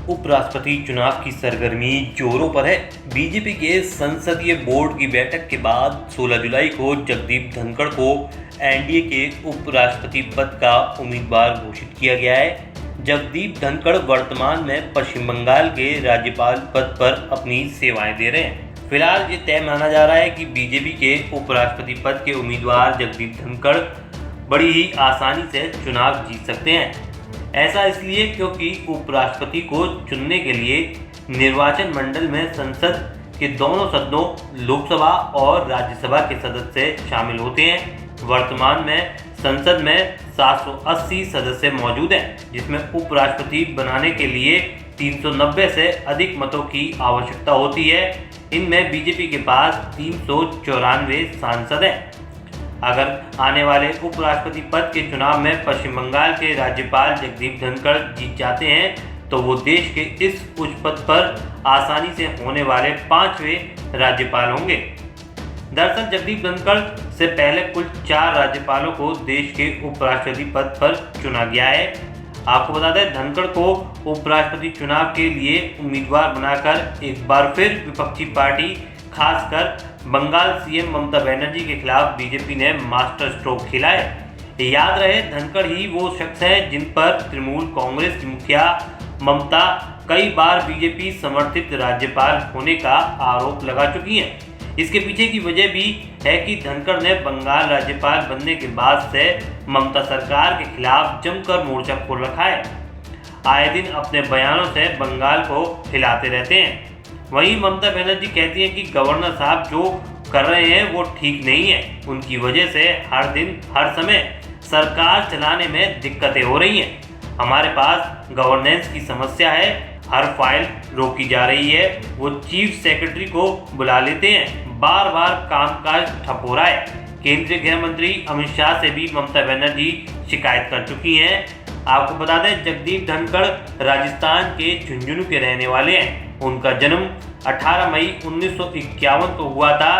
उपराष्ट्रपति चुनाव की सरगर्मी जोरों पर है। बीजेपी के संसदीय बोर्ड की बैठक के बाद 16 जुलाई को जगदीप धनखड़ को एनडीए के उपराष्ट्रपति पद का उम्मीदवार घोषित किया गया है। जगदीप धनखड़ वर्तमान में पश्चिम बंगाल के राज्यपाल पद पर अपनी सेवाएं दे रहे हैं। फिलहाल ये तय माना जा रहा है कि बीजेपी के उपराष्ट्रपति पद के उम्मीदवार जगदीप धनखड़ बड़ी ही आसानी से चुनाव जीत सकते हैं। ऐसा इसलिए क्योंकि उपराष्ट्रपति को चुनने के लिए निर्वाचन मंडल में संसद के दोनों सदनों लोकसभा और राज्यसभा के सदस्य शामिल होते हैं। वर्तमान में संसद में 780 सदस्य मौजूद हैं, जिसमें उपराष्ट्रपति बनाने के लिए 390 से अधिक मतों की आवश्यकता होती है। इनमें बीजेपी के पास 394 सांसद हैं। अगर आने वाले उपराष्ट्रपति पद के चुनाव में पश्चिम बंगाल के राज्यपाल जगदीप धनखड़ जीत जाते हैं तो वो देश के इस उच्च पद पर आसानी से होने वाले 5वें राज्यपाल होंगे। दरअसल जगदीप धनखड़ से पहले कुल 4 राज्यपालों को देश के उपराष्ट्रपति पद पर चुना गया है। आपको बता दें, धनखड़ को उपराष्ट्रपति चुनाव के लिए उम्मीदवार बनाकर एक बार फिर विपक्षी पार्टी खासकर बंगाल सीएम ममता बनर्जी के खिलाफ बीजेपी ने मास्टर स्ट्रोक खेला है। याद रहे, धनखड़ ही वो शख्स है जिन पर तृणमूल कांग्रेस की मुखिया ममता कई बार बीजेपी समर्थित राज्यपाल होने का आरोप लगा चुकी हैं। इसके पीछे की वजह भी है कि धनखड़ ने बंगाल राज्यपाल बनने के बाद से ममता सरकार के खिलाफ जमकर मोर्चा खोल रखा है। आए दिन अपने बयानों से बंगाल को हिलाते रहते हैं। वहीं ममता बनर्जी कहती हैं कि गवर्नर साहब जो कर रहे हैं वो ठीक नहीं है। उनकी वजह से हर दिन हर समय सरकार चलाने में दिक्कतें हो रही हैं। हमारे पास गवर्नेंस की समस्या है, हर फाइल रोकी जा रही है। वो चीफ सेक्रेटरी को बुला लेते हैं, बार बार कामकाज ठप हो रहा है। केंद्रीय गृह मंत्री अमित शाह से भी ममता बनर्जी शिकायत कर चुकी हैं। आपको बता दें, जगदीप धनखड़ राजस्थान के झुंझुनू के रहने वाले हैं। उनका जन्म 18 मई 1951 को हुआ था।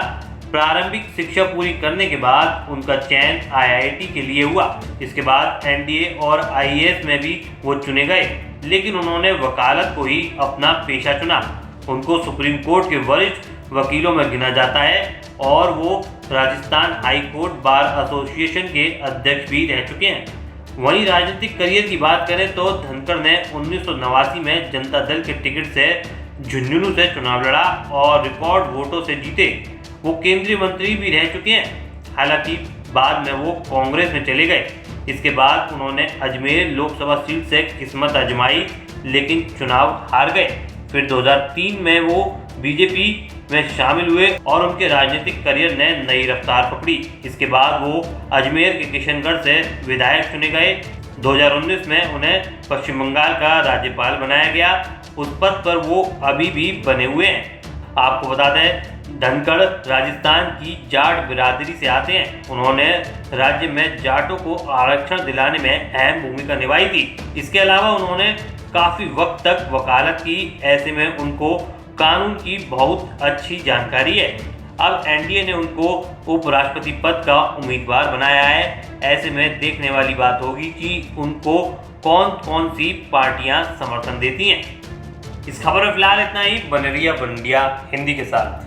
प्रारंभिक शिक्षा पूरी करने के बाद उनका चयन आईआईटी के लिए हुआ। इसके बाद एनडीए और आईएएस में भी वो चुने गए, लेकिन उन्होंने वकालत को ही अपना पेशा चुना। उनको सुप्रीम कोर्ट के वरिष्ठ वकीलों में गिना जाता है और वो Rajasthan high court bar association के अध्यक्ष भी रह चुके हैं। वहीं राजनीतिक करियर की बात करें तो धनखड़ ने 1989 में जनता दल के टिकट से झुंझुनू से चुनाव लड़ा और रिकॉर्ड वोटों से जीते। वो केंद्रीय मंत्री भी रह चुके हैं। हालांकि बाद में वो कांग्रेस में चले गए। इसके बाद उन्होंने अजमेर लोकसभा सीट से किस्मत आजमाई, लेकिन चुनाव हार गए। फिर 2003 में वो बीजेपी में शामिल हुए और उनके राजनीतिक करियर ने नई रफ्तार पकड़ी। इसके बाद वो अजमेर के किशनगढ़ से विधायक चुने गए। 2019 में उन्हें पश्चिम बंगाल का राज्यपाल बनाया गया। उस पद पर वो अभी भी बने हुए हैं। आपको बता दें, धनखड़ राजस्थान की जाट बिरादरी से आते हैं। उन्होंने राज्य में जाटों को आरक्षण दिलाने में अहम भूमिका निभाई थी। इसके अलावा उन्होंने काफ़ी वक्त तक वकालत की। ऐसे में उनको कानून की बहुत अच्छी जानकारी है। अब एनडीए ने उनको उपराष्ट्रपति पद का उम्मीदवार बनाया है। ऐसे में देखने वाली बात होगी कि उनको कौन कौन सी पार्टियां समर्थन देती हैं। इस खबर में फिलहाल इतना ही। बने रहिए इंडिया हिंदी के साथ।